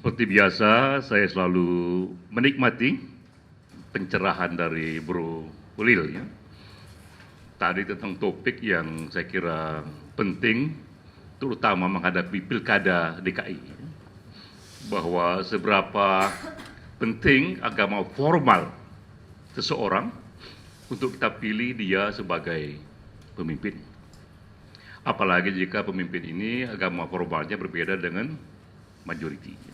Seperti biasa, saya selalu menikmati pencerahan dari Bro Ulil ya. Tadi tentang topik yang saya kira penting, terutama menghadapi Pilkada DKI. Bahwa seberapa penting agama formal seseorang untuk kita pilih dia sebagai pemimpin. Apalagi jika pemimpin ini agama formalnya berbeda dengan majority.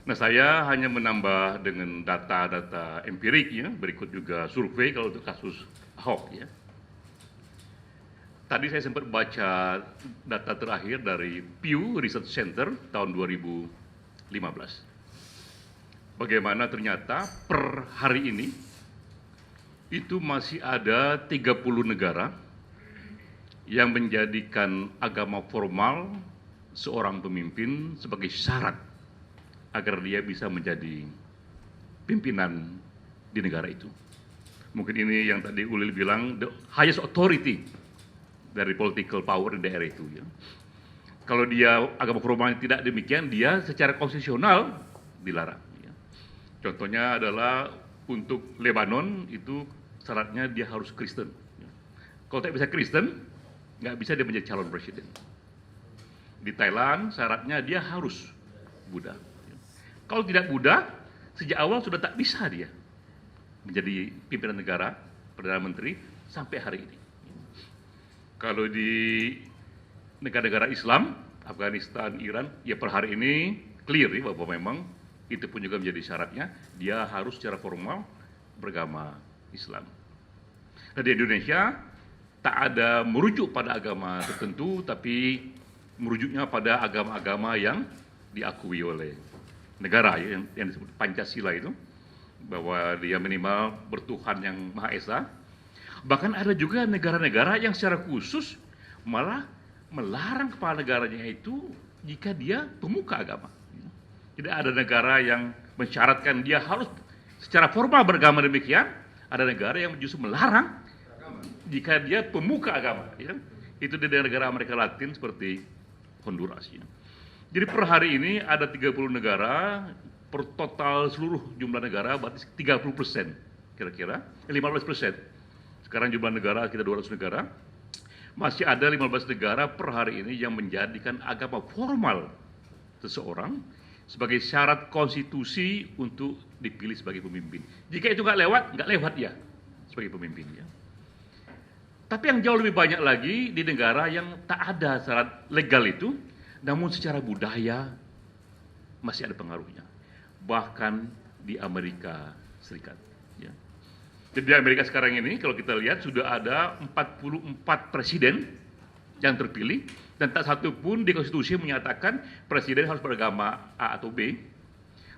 Nah, saya hanya menambah dengan data-data empirik ya, berikut juga survei kalau untuk kasus Ahok ya. Tadi saya sempat baca data terakhir dari Pew Research Center tahun 2015. Bagaimana ternyata per hari ini itu masih ada 30 negara yang menjadikan agama formal seorang pemimpin sebagai syarat agar dia bisa menjadi pimpinan di negara itu. Mungkin ini yang tadi Ulil bilang, the highest authority dari political power di daerah itu. Ya. Kalau dia agama formal tidak demikian, dia secara konstitusional dilarang. Ya. Contohnya adalah untuk Lebanon itu syaratnya dia harus Kristen. Ya. Kalau tidak bisa Kristen, nggak bisa dia menjadi calon presiden. Di Thailand syaratnya dia harus Buddha. Kalau tidak Buddha, sejak awal sudah tak bisa dia menjadi pimpinan negara, Perdana Menteri, sampai hari ini. Kalau di negara-negara Islam, Afghanistan, Iran, ya per hari ini clear ya, bahwa memang itu pun juga menjadi syaratnya, dia harus secara formal beragama Islam. Nah, di Indonesia, tak ada merujuk pada agama tertentu, tapi merujuknya pada agama-agama yang diakui oleh negara ya, yang disebut Pancasila itu, bahwa dia minimal bertuhan yang Maha Esa. Bahkan ada juga negara-negara yang secara khusus malah melarang kepala negaranya itu jika dia pemuka agama. Tidak ada negara yang mensyaratkan dia harus secara formal beragama demikian. Ada negara yang justru melarang jika dia pemuka agama. Ya. Itu di negara Amerika Latin seperti Honduras. Ya. Jadi per hari ini ada 30 negara, per total seluruh jumlah negara berarti 30% kira-kira, 15%. Sekarang jumlah negara kita 200 negara, masih ada 15 negara per hari ini yang menjadikan agama formal seseorang sebagai syarat konstitusi untuk dipilih sebagai pemimpin. Jika itu nggak lewat ya sebagai pemimpin ya. Tapi yang jauh lebih banyak lagi di negara yang tak ada syarat legal itu, namun secara budaya masih ada pengaruhnya. Bahkan di Amerika Serikat. Ya. Jadi di Amerika sekarang ini kalau kita lihat sudah ada 44 presiden yang terpilih dan tak satu pun di konstitusi menyatakan presiden harus beragama A atau B.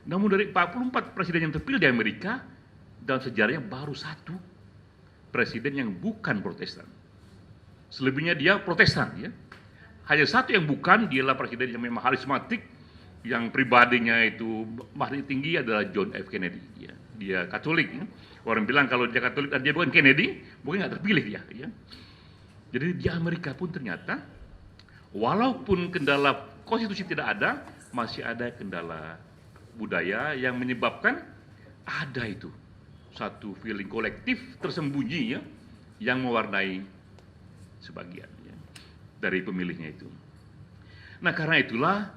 Namun dari 44 presiden yang terpilih di Amerika, dalam sejarahnya baru satu presiden yang bukan Protestan. Selebihnya dia Protestan ya. Hanya satu yang bukan, dialah presiden yang memang karismatik, yang pribadinya itu mahri tinggi adalah John F. Kennedy. Ya. Dia Katolik. Ya. Orang bilang kalau dia Katolik dan dia bukan Kennedy, mungkin nggak terpilih dia. Ya. Jadi di Amerika pun ternyata, walaupun kendala konstitusi tidak ada, masih ada kendala budaya yang menyebabkan ada itu satu feeling kolektif tersembunyi ya, yang mewarnai sebagian dari pemilihnya itu. Nah karena itulah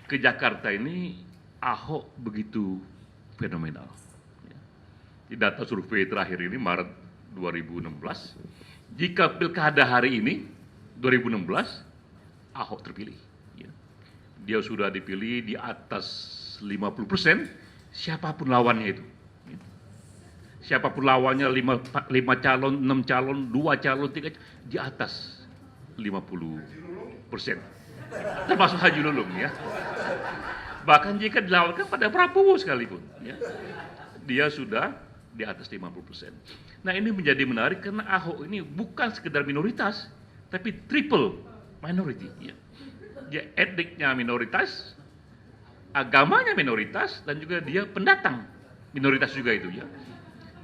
ke Jakarta ini Ahok begitu fenomenal. Di data survei terakhir ini Maret 2016, jika pilkada hari ini 2016 Ahok terpilih. Dia sudah dipilih di atas 50%, siapapun lawannya itu. Siapapun lawannya 5 calon, 6 calon, 2 calon, 3 di atas 50%, termasuk Haji Lulung ya. Bahkan jika dilawankan pada Prabowo sekalipun, ya, dia sudah di atas 50%. Nah ini menjadi menarik karena Ahok ini bukan sekedar minoritas, tapi triple minority. Ya. Dia etniknya minoritas, agamanya minoritas, dan juga dia pendatang minoritas juga itu ya.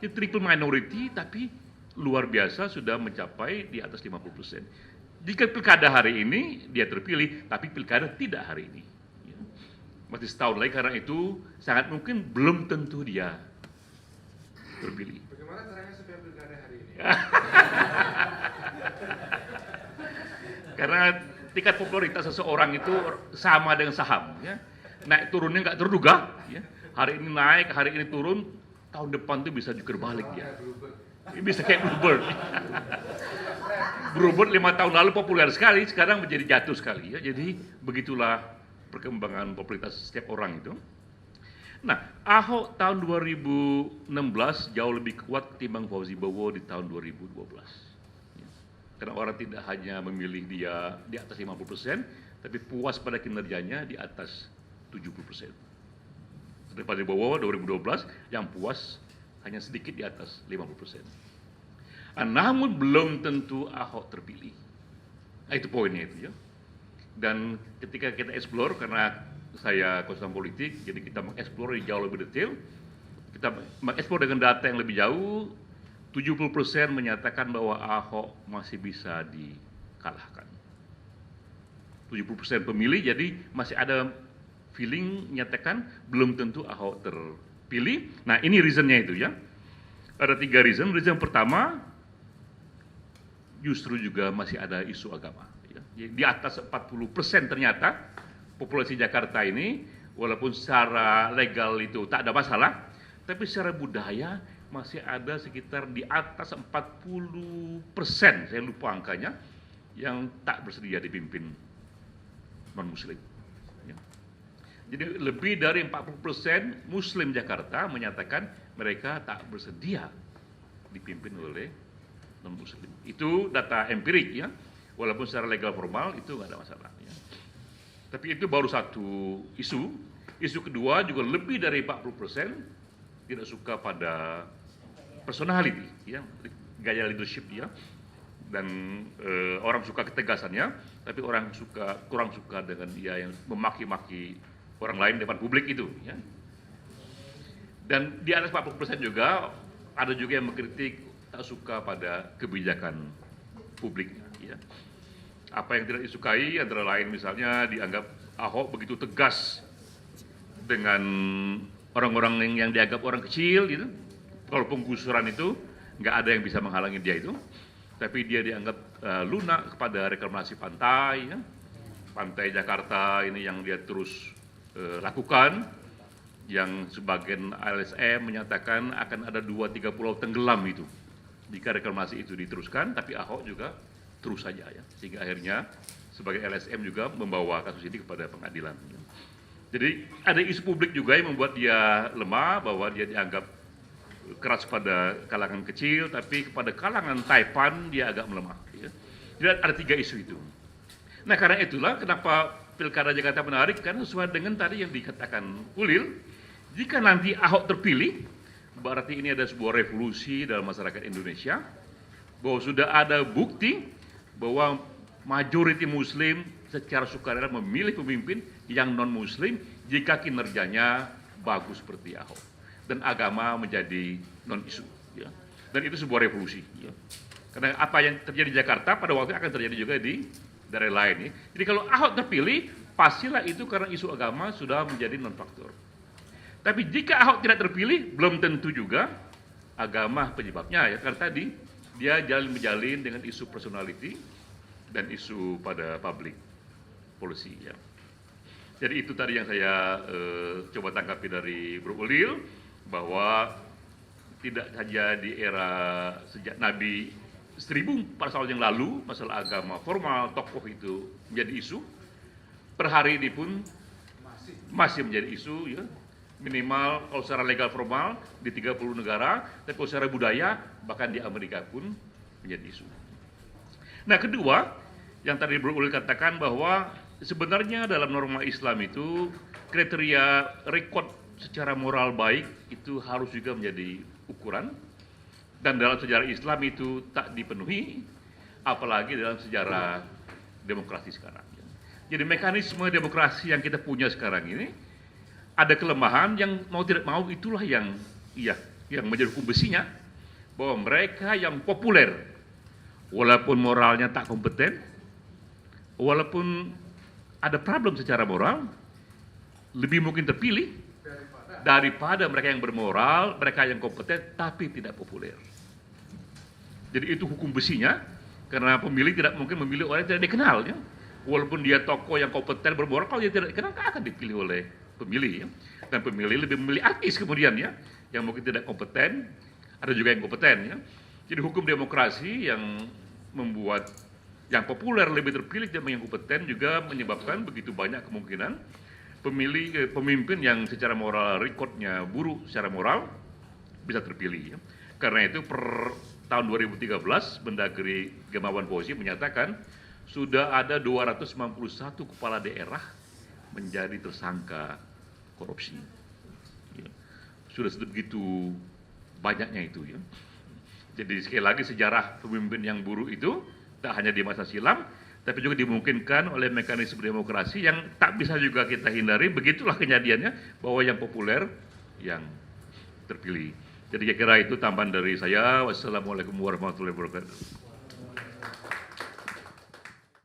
Dia triple minority tapi luar biasa sudah mencapai di atas 50%. Jika pilkada hari ini dia terpilih, tapi pilkada tidak hari ini. masih setahun lagi, karena itu sangat mungkin belum tentu dia terpilih. Bagaimana caranya supaya pilkada hari ini? Karena tingkat popularitas seseorang itu sama dengan saham, ya. Naik turunnya nggak terduga, ya. Hari ini naik, hari ini turun, tahun depan tuh bisa juga balik ya. Bisa kayak Bluebird. Bluebird 5 tahun lalu populer sekali, sekarang menjadi jatuh sekali ya. Jadi begitulah perkembangan popularitas setiap orang itu. Nah, Ahok tahun 2016 jauh lebih kuat ketimbang Fauzi Bowo di tahun 2012. Ya. Karena orang tidak hanya memilih dia di atas 50%, tapi puas pada kinerjanya di atas 70%. Fauzi Bowo 2012 yang puas hanya sedikit di atas 50%. Namun belum tentu Ahok terpilih. Nah, itu poinnya itu ya. Dan ketika kita explore, karena saya konsultan politik, jadi kita mengeksplor jauh lebih detail. Kita mengeksplor dengan data yang lebih jauh, 70% menyatakan bahwa Ahok masih bisa dikalahkan. 70% pemilih, jadi masih ada feeling menyatakan belum tentu Ahok terpilih. Nah, ini reasonnya itu ya. Ada 3 reason. Reason pertama, justru juga masih ada isu agama. Ya. Di atas 40% ternyata populasi Jakarta ini, walaupun secara legal itu tak ada masalah, tapi secara budaya masih ada sekitar di atas 40%, saya lupa angkanya, yang tak bersedia dipimpin non-muslim. Ya. Jadi lebih dari 40% muslim Jakarta menyatakan mereka tak bersedia dipimpin oleh non-muslim. Itu data empirik ya, walaupun secara legal formal itu nggak ada masalah ya. Tapi itu baru satu isu. Isu kedua juga lebih dari 40% tidak suka pada personality ya, gaya leadership dia. Dan orang suka ketegasannya, tapi orang kurang suka dengan dia yang memaki-maki orang lain di depan publik itu ya. Dan di atas 40% juga ada juga yang mengkritik tak suka pada kebijakan publiknya ya. Apa yang tidak disukai antara lain misalnya dianggap Ahok begitu tegas dengan orang-orang yang dianggap orang kecil gitu. Kalau penggusuran itu nggak ada yang bisa menghalangi dia itu, tapi dia dianggap lunak kepada reklamasi pantai ya. Pantai Jakarta ini yang dia terus lakukan, yang sebagian LSM menyatakan akan ada 2-3 pulau tenggelam itu jika reklamasi itu diteruskan, tapi Ahok juga terus saja ya, sehingga akhirnya sebagai LSM juga membawa kasus ini kepada pengadilan. Ya. Jadi ada isu publik juga yang membuat dia lemah, bahwa dia dianggap keras pada kalangan kecil, tapi kepada kalangan Taipan dia agak melemah. Ya. Jadi ada 3 isu itu. Nah karena itulah kenapa Pilkada Jakarta menarik, karena sesuai dengan tadi yang dikatakan Ulil, jika nanti Ahok terpilih, berarti ini ada sebuah revolusi dalam masyarakat Indonesia, bahwa sudah ada bukti bahwa majoriti Muslim secara sukarela memilih pemimpin yang non-Muslim jika kinerjanya bagus seperti Ahok, dan agama menjadi non-isu. Ya. Dan itu sebuah revolusi. Ya. Karena apa yang terjadi di Jakarta pada waktu akan terjadi juga di daerah lain. Ya. Jadi kalau Ahok terpilih, pastilah itu karena isu agama sudah menjadi non-faktor. Tapi jika Ahok tidak terpilih, belum tentu juga agama penyebabnya ya. Karena tadi dia menjalin dengan isu personality dan isu pada public policy ya. Jadi itu tadi yang saya coba tangkapi dari Bro Ulil, bahwa tidak saja di era sejak Nabi 1400 tahun yang lalu masalah agama formal tokoh itu menjadi isu, per hari ini pun masih menjadi isu ya. Minimal kalau secara legal formal di 30 negara, tapi kalau secara budaya bahkan di Amerika pun menjadi isu. Nah kedua, yang tadi Bro Ulil katakan bahwa sebenarnya dalam norma Islam itu kriteria rekod secara moral baik itu harus juga menjadi ukuran, dan dalam sejarah Islam itu tak dipenuhi, apalagi dalam sejarah demokrasi sekarang. Jadi mekanisme demokrasi yang kita punya sekarang ini ada kelemahan yang mau tidak mau, itulah yang menjadi hukum besinya, bahwa mereka yang populer walaupun moralnya tak kompeten, walaupun ada problem secara moral, lebih mungkin terpilih daripada mereka yang bermoral, mereka yang kompeten tapi tidak populer. Jadi itu hukum besinya, karena pemilih tidak mungkin memilih orang yang tidak dikenal, ya. Walaupun dia tokoh yang kompeten bermoral, kalau dia tidak dikenal akan dipilih oleh pemilih, ya. Dan pemilih lebih memilih artis kemudian, ya, yang mungkin tidak kompeten, ada juga yang kompeten, ya. Jadi hukum demokrasi yang membuat yang populer lebih terpilih dibanding yang kompeten juga menyebabkan begitu banyak kemungkinan pemimpin yang secara moral rekodnya buruk secara moral bisa terpilih, ya. Karena itu per tahun 2013 Mendagri Gamawan Fauzi menyatakan sudah ada 291 kepala daerah menjadi tersangka korupsi, ya. Sudah begitu banyaknya itu, ya. Jadi sekali lagi sejarah pemimpin yang buruk itu tak hanya di masa silam, tapi juga dimungkinkan oleh mekanisme demokrasi yang tak bisa juga kita hindari. Begitulah kejadiannya bahwa yang populer yang terpilih. Jadi kira-kira itu tambahan dari saya. Wassalamualaikum warahmatullahi wabarakatuh.